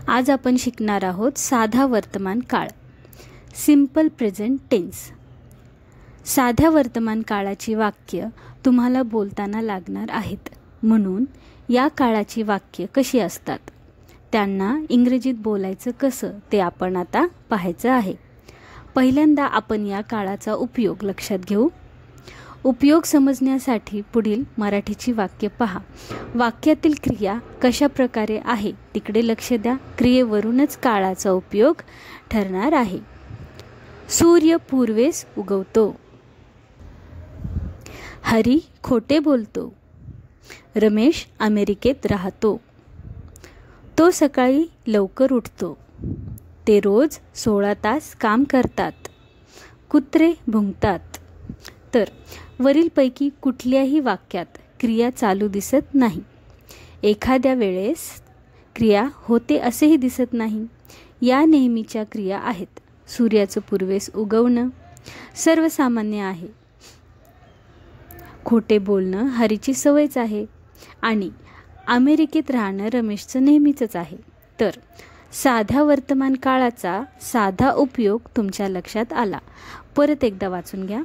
आज आपण शिकणार आहोत साधा वर्तमान काळ, सिंपल प्रेझेंट टेन्स। साध्या वर्तमान काळाची वाक्य तुम्हाला बोलताना लागणार आहेत, म्हणून या काळाची वाक्य कशी असतात, त्यांना इंग्रजीत बोलायचं कसं ते आपण आता पाहायचं आहे। पहिल्यांदा आपण या काळाचा उपयोग लक्षात घेऊ। उपयोग समजण्यासाठी पुढील मराठीची वाक्य पहा। वाक्यातील क्रिया कशा प्रकारे आहे तिकडे लक्ष द्या। क्रियेवरूनच काळाचा उपयोग ठरणार आहे। सूर्य पूर्वेस उगवतो। हरी खोटे बोलतो। रमेश अमेरिकेत राहतो। तो सकाळी लवकर उठतो। ते रोज 16 तास काम करतात। कुत्रे भुंकतात। तर वरीलपैकी कुठल्याही वाक्यात क्रिया चालू दिसत नाही। एखाद्या वेळेस क्रिया होते असेही दिसत नाही। या नेहमीच्या क्रिया आहेत। सूर्याचं पूर्वेस उगवणं सर्वसामान्य आहे। खोटे बोलणं हरीची सवयच आहे आणि अमेरिकेत राहणं रमेशचं नेहमीचंच आहे। तर साध्या वर्तमान काळाचा साधा उपयोग तुमच्या लक्षात आला। परत एकदा वाचून घ्या।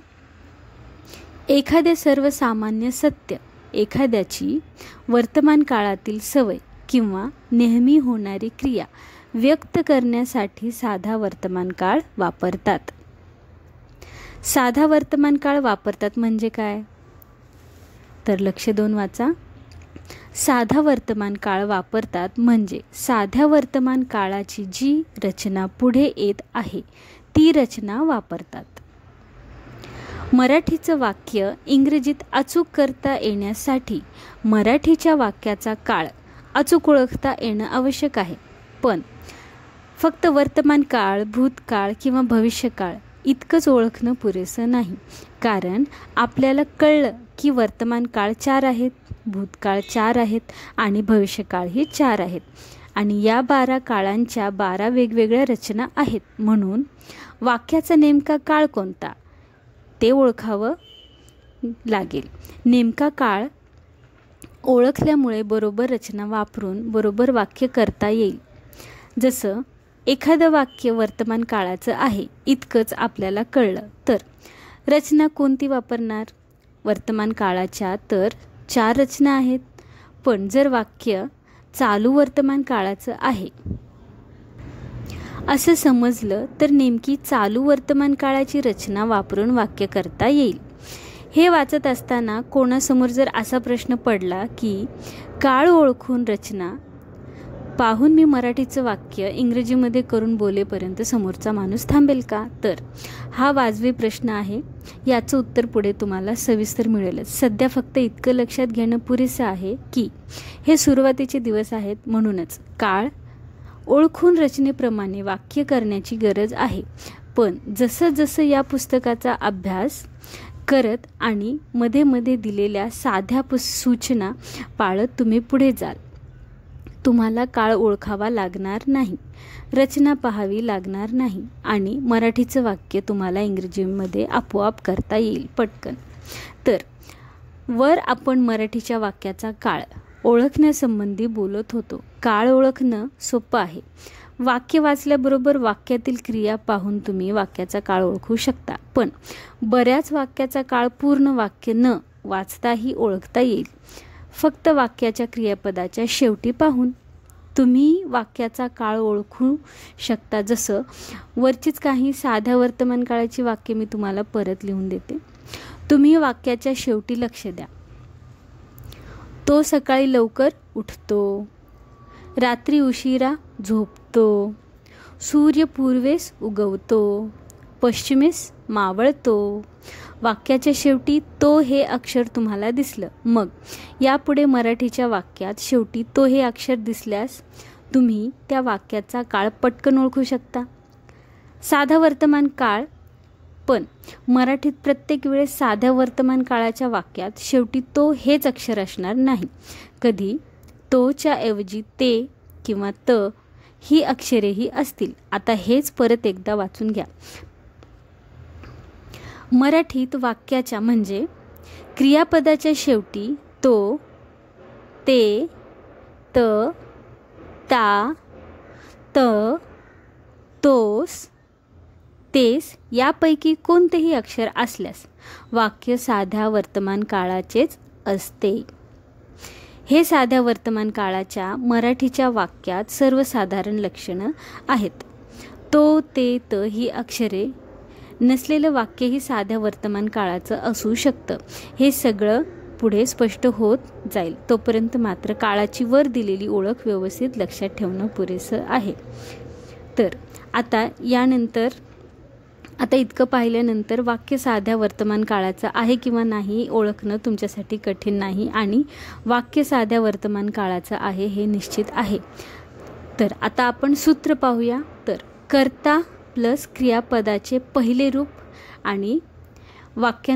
एखादे सर्वसामान्य सत्य एखाद्याची वर्तमान काळातील सवय किंवा नेहमी होणारी क्रिया व्यक्त करण्यासाठी साधा वर्तमान काळ वापरतात। साधा वर्तमान काळ वापरतात म्हणजे काय, तर लक्ष देऊन वाचा। साधा वर्तमान काळ वापरतात म्हणजे साध्या वर्तमान काळाची जी रचना पुढे येत आहे ती रचना वापरतात। मराठीचं वाक्य इंग्रजीत अचूक करता येण्यासाठी मराठीच्या वाक्याचा काळ अचूक ओळखता येणं आवश्यक आहे। पण फक्त वर्तमान काळ, भूतकाळ किंवा भविष्यकाळ इतकंच ओळखणं पुरेसं नाही, कारण आपल्याला कळलं की वर्तमान काळ 4 आहेत, भूतकाळ 4 आहेत आणि भविष्यकाळही 4 आहेत आणि या 12 काळांच्या 12 वेगवेगळ्या रचना आहेत। म्हणून वाक्याचा नेमका काळ कोणता ते ओळखावं लागेल। नेमका काळ ओळखल्यामुळे बरोबर रचना वापरून बरोबर वाक्य करता येईल। जसं एखादं वाक्य वर्तमान काळाचं आहे इतकंच आपल्याला कळलं तर रचना कोणती वापरणार, वर्तमान काळाच्या तर 4 रचना आहेत। पण जर वाक्य चालू वर्तमान काळाचं आहे असं समजलं तर नेमकी चालू वर्तमान काळाची रचना वापरून वाक्य करता येईल। हे वाचत असताना कोणासमोर जर असा प्रश्न पडला की काळ ओळखून रचना पाहून मी मराठीचं वाक्य इंग्रजीमध्ये करून बोलेपर्यंत समोरचा माणूस थांबेल का, तर हा वाजवी प्रश्न आहे। याचं उत्तर पुढे तुम्हाला सविस्तर मिळेलच। सध्या फक्त इतकं लक्षात घेणं पुरेसं आहे की हे सुरुवातीचे दिवस आहेत, म्हणूनच काळ ओळखून रचनेप्रमाणे वाक्य करण्याची गरज आहे। पण जसं जसं या पुस्तकाचा अभ्यास करत आणि मध्ये मध्ये दिलेल्या साध्या सूचना पाळत तुम्ही पुढे जाल, तुम्हाला काळ ओळखावा लागणार नाही, रचना पाहावी लागणार नाही आणि मराठीचं वाक्य तुम्हाला इंग्रजीमध्ये आपोआप करता येईल पटकन। तर वर आपण मराठीच्या वाक्याचा काळ ओळखण्यासंबंधी बोलत होतो। काळ ओळखणं सोपं आहे। वाक्य वाचल्याबरोबर वाक्यातील क्रिया पाहून तुम्ही वाक्याचा काळ ओळखू शकता, पण बऱ्याच वाक्याचा काळ पूर्ण वाक्य न वाचताही ओळखता येईल। फक्त वाक्याच्या क्रियापदाच्या शेवटी पाहून तुम्ही वाक्याचा काळ ओळखू शकता। जसं वरचीच काही साध्या वर्तमान काळाची वाक्य मी तुम्हाला परत लिहून देते। तुम्ही वाक्याच्या शेवटी लक्ष द्या। तो सकाळी लवकर उठतो। रात्री उशिरा झोपतो। सूर्य पूर्वेस उगवतो। पश्चिमेस मावळतो। वाक्याच्या शेवटी तो हे अक्षर तुम्हाला दिसलं, मग यापुढे मराठीच्या वाक्यात शेवटी तो हे अक्षर दिसल्यास तुम्ही त्या वाक्याचा काळ पटकन ओळखू शकता। साधा वर्तमान काळ, पण मराठीत प्रत्येक वेळेस साध्या वर्तमान काळाच्या वाक्यात शेवटी तो हेच अक्षर असणार नाही। कधी तोच्या ऐवजी ते किंवा त ही अक्षरेही असतील। आता हेच परत एकदा वाचून घ्या। मराठीत वाक्याच्या म्हणजे क्रियापदाच्या शेवटी तो, ते, त, ता, त, तोस, तेस यापैकी कोणतेही अक्षर असल्यास वाक्य साध्या वर्तमान काळाचेच असते. हे साध्या वर्तमान काळाच्या मराठीच्या वाक्यात सर्वसाधारण लक्षणं आहेत. तो, ते, त ही अक्षरे नसलेलं वाक्यही साध्या वर्तमान काळाचं असू शकतं. हे सगळं पुढे स्पष्ट होत जाईल. तोपर्यंत मात्र काळाची वर दिलेली ओळख व्यवस्थित लक्षात ठेवणं पुरेसं आहे. तर आता इतकं पाहिल्यानंतर वाक्य साध्या वर्तमान काळाचं आहे किंवा नाही ओळखणं तुमच्यासाठी कठीण नाही आणि वाक्य साध्या वर्तमान काळाचं आहे हे निश्चित आहे. तर आता आपण सूत्र पाहूया. तर कर्ता प्लस क्रियापदाचे पहिले रूप आणि वाक्य